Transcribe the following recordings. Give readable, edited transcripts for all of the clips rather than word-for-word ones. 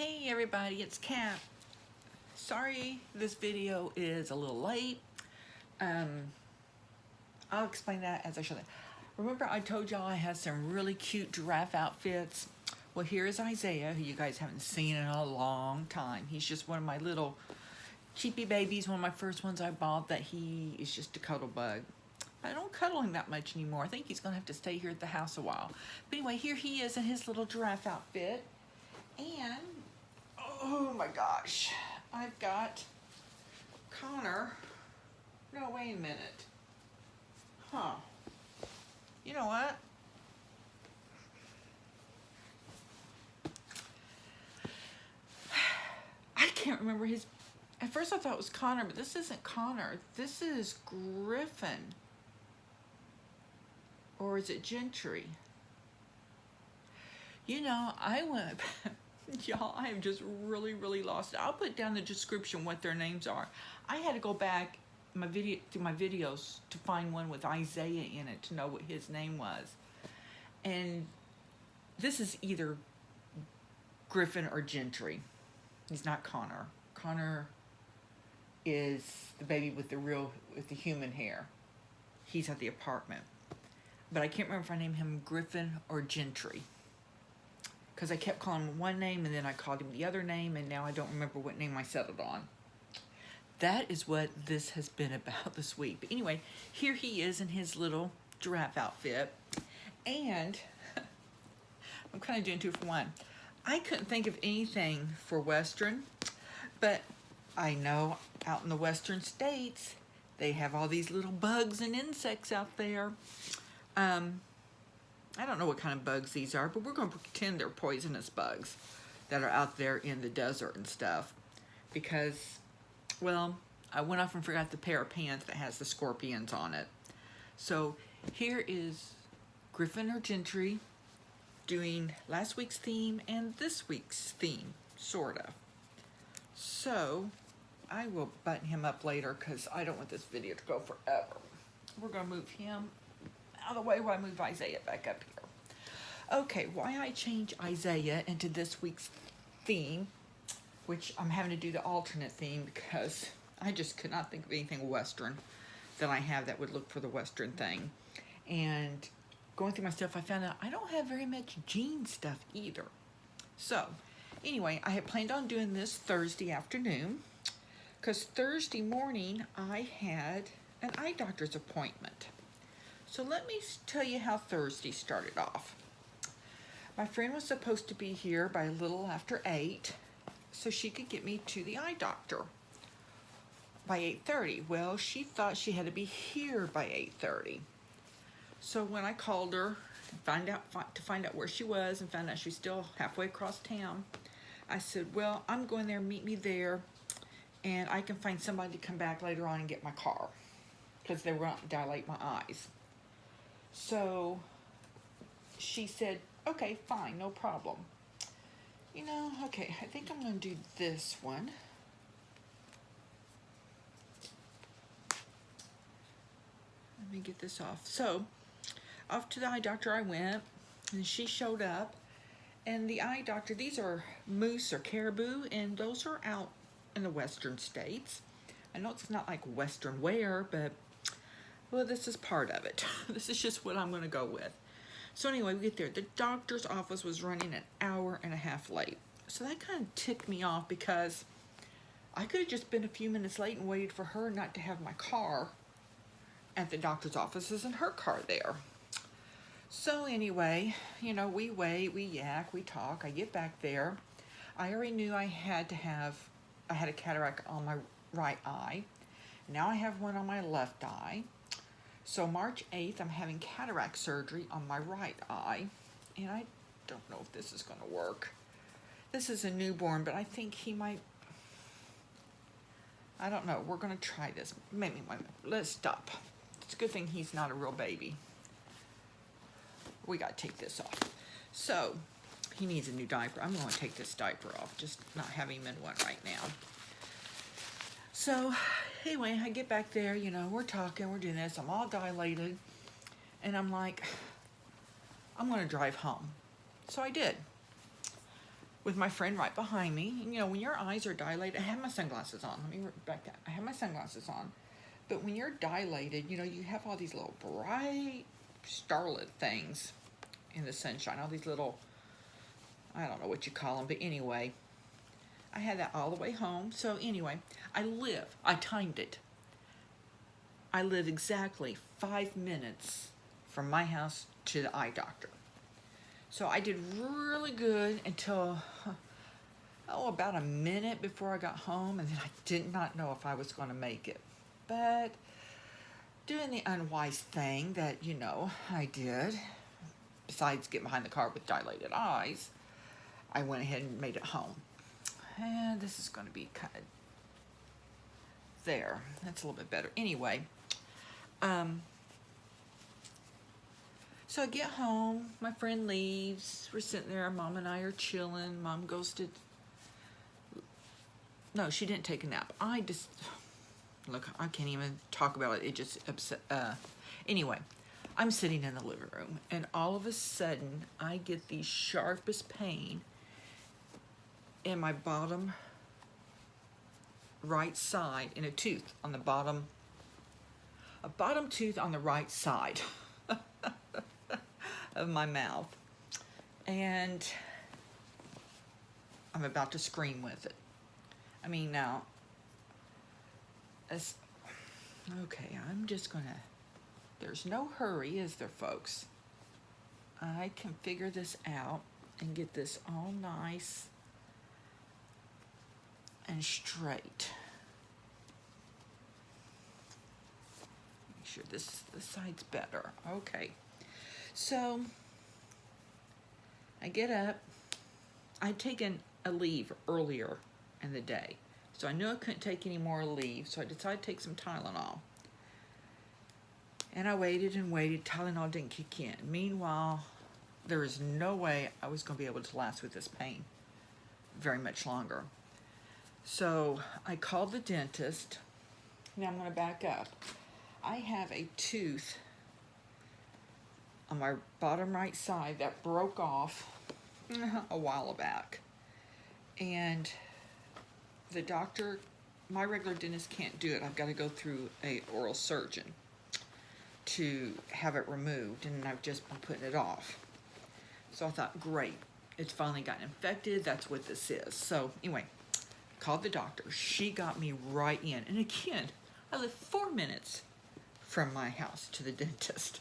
Hey everybody, it's Kat. Sorry this video is a little late. I'll explain that as I show it. Remember I told y'all I had some really cute giraffe outfits? Well, here is Isiah, who you guys haven't seen in a long time. He's just one of my little cheapy babies, one of my first ones I bought that he is just a cuddle bug. I don't cuddle him that much anymore. I think he's gonna have to stay here at the house a while. But anyway, here he is in his little giraffe outfit. And, oh my gosh, I've got Connor. No, wait a minute. Huh. You know what? I can't remember his... At first I thought it was Connor, but this isn't Connor. This is Griffin. Or is it Gentry? You know, I went... Y'all, I am just really lost. I'll put down the description what their names are. I had to go back to my videos to find one with Isiah in it to know what his name was. And this is either Griffin or Gentry. He's not Connor. Connor is the baby with the human hair. He's at the apartment. But I can't remember if I named him Griffin or Gentry, because I kept calling him one name and then I called him the other name, and now I don't remember what name I settled on. That is what this has been about this week. But anyway, here he is in his little giraffe outfit. And I'm kind of doing 2 for 1. I couldn't think of anything for Western, but I know out in the Western states, they have all these little bugs and insects out there. I don't know what kind of bugs these are, but we're going to pretend they're poisonous bugs that are out there in the desert and stuff. Because, well, I went off and forgot the pair of pants that has the scorpions on it. So here is Griffin or Gentry doing last week's theme and this week's theme, sort of. So I will button him up later because I don't want this video to go forever. We're going to move him out of the way while I move Isiah back up here. Okay, why I changed Isiah into this week's theme, which I'm having to do the alternate theme because I just could not think of anything Western that I have that would look for the Western thing. And going through my stuff, I found out I don't have very much jean stuff either. So, anyway, I had planned on doing this Thursday afternoon because Thursday morning I had an eye doctor's appointment. So let me tell you how Thursday started off. My friend was supposed to be here by a little after 8 so she could get me to the eye doctor by 8:30. Well, she thought she had to be here by 8:30. So when I called her to find out where she was and found out she's still halfway across town, I said, well, I'm going there, meet me there, and I can find somebody to come back later on and get my car because they won't dilate my eyes. So she said, okay, fine, no problem. You know, okay, I think I'm going to do this one. Let me get this off. So, off to the eye doctor I went, and she showed up. And the eye doctor, these are moose or caribou, and those are out in the Western states. I know it's not like Western wear, but well, this is part of it. This is just what I'm going to go with. So anyway, we get there. The doctor's office was running an hour and a half late. So that kind of ticked me off because I could have just been a few minutes late and waited for her not to have my car at the doctor's offices and her car there. So anyway, you know, we wait, we yak, we talk. I get back there. I already knew I had a cataract on my right eye. Now I have one on my left eye. So March 8th, I'm having cataract surgery on my right eye, and I don't know if this is going to work. This is a newborn, but I think he might, I don't know. We're going to try this. Maybe, let's stop. It's a good thing he's not a real baby. We got to take this off. So, he needs a new diaper. I'm going to take this diaper off, just not having him in one right now. So, anyway, I get back there, you know, we're talking, we're doing this, I'm all dilated, and I'm like, I'm going to drive home. So I did. with my friend right behind me. And, you know, when your eyes are dilated, I have my sunglasses on. Let me back that. I have my sunglasses on. But when you're dilated, you know, you have all these little bright starlit things in the sunshine. All these little, I don't know what you call them, but anyway, I had that all the way home. So anyway, I timed it. I live exactly 5 minutes from my house to the eye doctor. So I did really good until, about a minute before I got home, and then I did not know if I was going to make it. But doing the unwise thing that, you know, I did, besides getting behind the car with dilated eyes, I went ahead and made it home. And this is going to be kind of there. That's a little bit better. Anyway, so I get home, my friend leaves, we're sitting there, Mom and I are chilling, Mom goes to, no, she didn't take a nap. Look, I can't even talk about it, it just upset, anyway, I'm sitting in the living room, and all of a sudden, I get the sharpest pain in my bottom right side, in a tooth on the bottom, a bottom tooth on the right side of my mouth, and I'm about to scream with it. I mean, now, okay, I'm just gonna, there's no hurry, is there, folks? I can figure this out and get this all nice and straight. Make sure this side's better. Okay. So, I get up. I'd taken a leave earlier in the day, so I knew I couldn't take any more leave, so I decided to take some Tylenol. And I waited and waited. Tylenol didn't kick in. Meanwhile, there was no way I was going to be able to last with this pain very much longer. So, I called the dentist. Now I'm going to back up. I have a tooth on my bottom right side that broke off a while back, and the doctor, my regular dentist, can't do it. I've got to go through a oral surgeon to have it removed, and I've just been putting it off. So I thought, great, it's finally gotten infected, that's what this is. So anyway, called the doctor. She got me right in, and again, I live 4 minutes from my house to the dentist.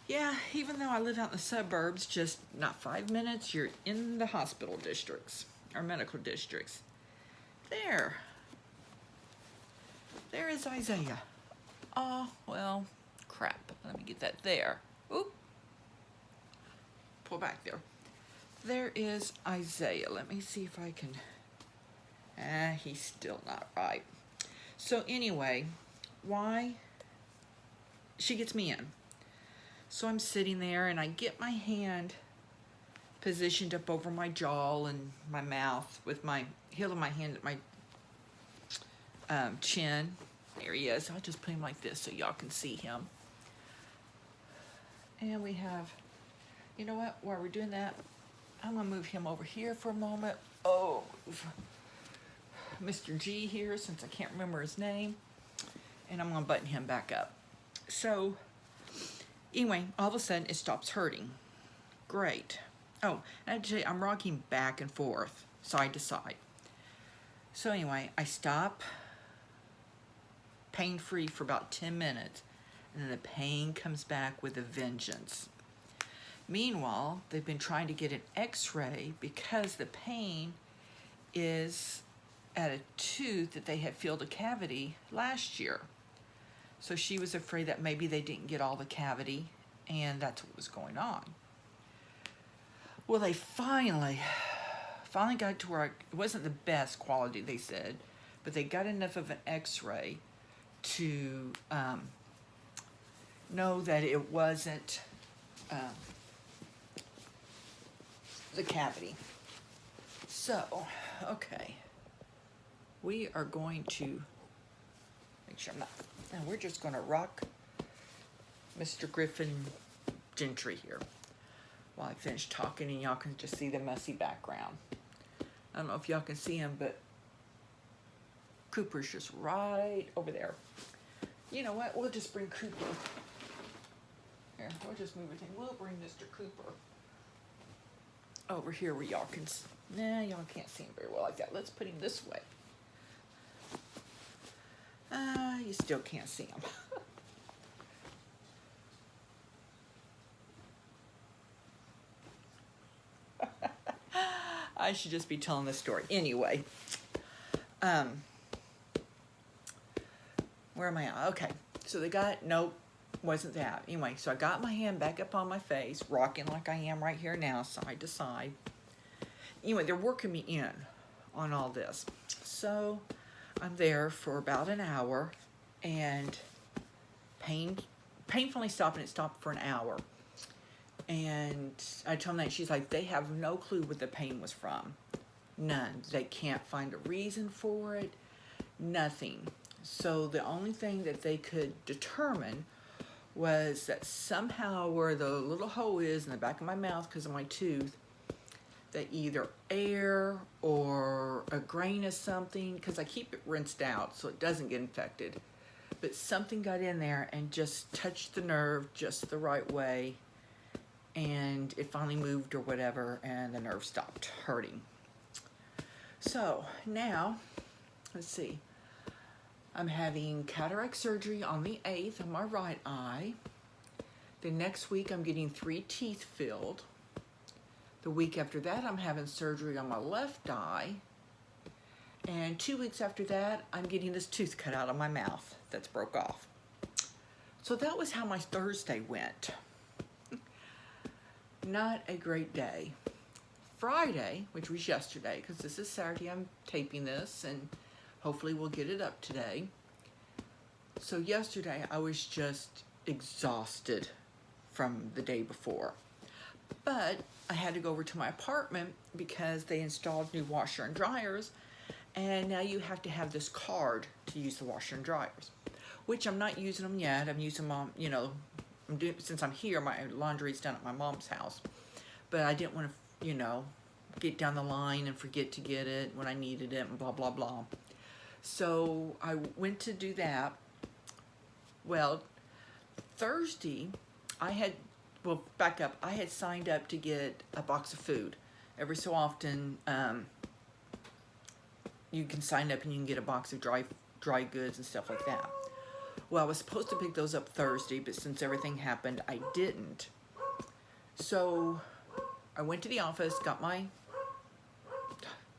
Yeah, even though I live out in the suburbs, just not 5 minutes, you're in the hospital districts, or medical districts. There is Isiah. Oh, well, crap. Let me get that there. Oop. Pull back there. There is Isiah. Let me see if I can, he's still not right. So anyway, why? She gets me in. So I'm sitting there, and I get my hand positioned up over my jaw and my mouth with my heel of my hand at my chin. There he is. I'll just put him like this so y'all can see him. And we have, you know what, while we're doing that, I'm going to move him over here for a moment. Oh, Mr. G here, since I can't remember his name. And I'm going to button him back up. So, anyway, all of a sudden, it stops hurting. Great. Oh, and I have to tell you, I'm rocking back and forth, side to side. So anyway, I stop, pain-free for about 10 minutes, and then the pain comes back with a vengeance. Meanwhile, they've been trying to get an x-ray because the pain is at a tooth that they had filled a cavity last year. So she was afraid that maybe they didn't get all the cavity, and that's what was going on. Well, they finally got to where it wasn't the best quality, they said, but they got enough of an x-ray to know that it wasn't the cavity. So, okay. We are going to make sure I'm not, and we're just going to rock Mr. Griffin Gentry here. while I finish talking, and y'all can just see the messy background. I don't know if y'all can see him, but Cooper's just right over there. You know what? We'll just bring Cooper. Here, we'll just move everything. We'll bring Mr. Cooper over here where y'all can. Nah, y'all can't see him very well like that. Let's put him this way. You still can't see him. I should just be telling this story. Anyway, where am I at? Okay, so the guy, nope, wasn't that. Anyway, so I got my hand back up on my face, rocking like I am right here now, side to side. Anyway, they're working me in on all this. So I'm there for about an hour, and painfully stopping. It stopped for an hour. And I told them that. She's like, they have no clue what the pain was from. None. They can't find a reason for it. Nothing. So the only thing that they could determine was that somehow where the little hole is in the back of my mouth because of my tooth, that either air or a grain of something, because I keep it rinsed out so it doesn't get infected, but something got in there and just touched the nerve just the right way, and it finally moved or whatever, and the nerve stopped hurting. So now, let's see, I'm having cataract surgery on the 8th on my right eye. The next week I'm getting 3 teeth filled. The week after that I'm having surgery on my left eye. And 2 weeks after that I'm getting this tooth cut out of my mouth that's broke off. So that was how my Thursday went. Not a great day. Friday, which was yesterday, because this is Saturday I'm taping this, and hopefully we'll get it up today. So yesterday I was just exhausted from the day before. But I had to go over to my apartment because they installed new washer and dryers, and now you have to have this card to use the washer and dryers, which I'm not using them yet. I'm using them, you know, since I'm here, my laundry's done at my mom's house. But I didn't want to, you know, get down the line and forget to get it when I needed it and blah, blah, blah. So I went to do that. Well, Thursday, back up. I had signed up to get a box of food. Every so often, you can sign up and you can get a box of dry goods and stuff like that. Well, I was supposed to pick those up Thursday, but since everything happened, I didn't. So I went to the office, got my,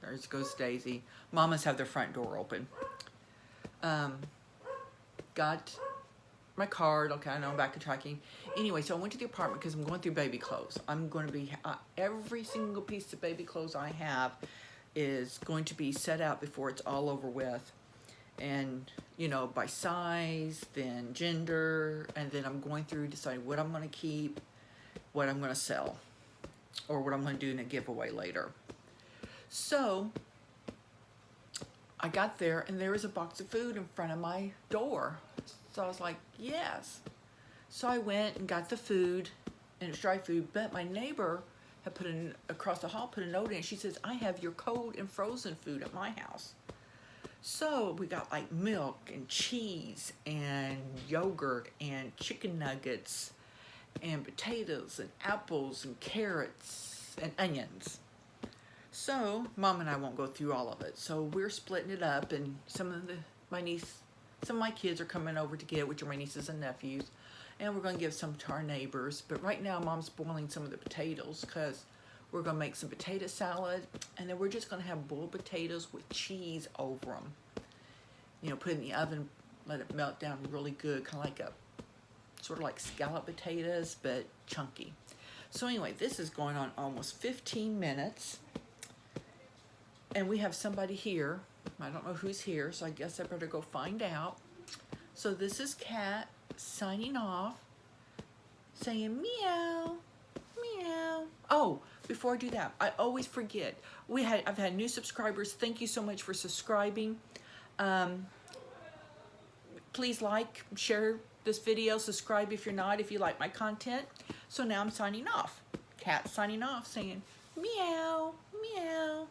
there goes Daisy. Mamas have their front door open. Got my card. Okay, I know I'm back to tracking. Anyway, so I went to the apartment because I'm going through baby clothes. I'm going to be, every single piece of baby clothes I have is going to be set out before it's all over with. And, you know, by size, then gender, and then I'm going through deciding what I'm going to keep, what I'm going to sell, or what I'm going to do in a giveaway later. So I got there, and there was a box of food in front of my door. So I was like, yes. So I went and got the food, and it's dry food, but my neighbor had across the hall, put a note in. She says, I have your cold and frozen food at my house. So we got like milk and cheese and yogurt and chicken nuggets and potatoes and apples and carrots and onions. So Mom and I won't go through all of it. So we're splitting it up, and some of my kids are coming over to get, which are my nieces and nephews, and we're going to give some to our neighbors. But right now Mom's boiling some of the potatoes because we're going to make some potato salad, and then we're just going to have boiled potatoes with cheese over them. You know, put it in the oven, let it melt down really good, kind of like sort of like scallop potatoes, but chunky. So anyway, this is going on almost 15 minutes, and we have somebody here. I don't know who's here, so I guess I better go find out. So this is Kat signing off, saying meow, meow. Oh, before I do that, I always forget. I've had new subscribers. Thank you so much for subscribing. Please like, share this video, subscribe if you're not, if you like my content. So now I'm signing off. cat signing off saying, meow, meow.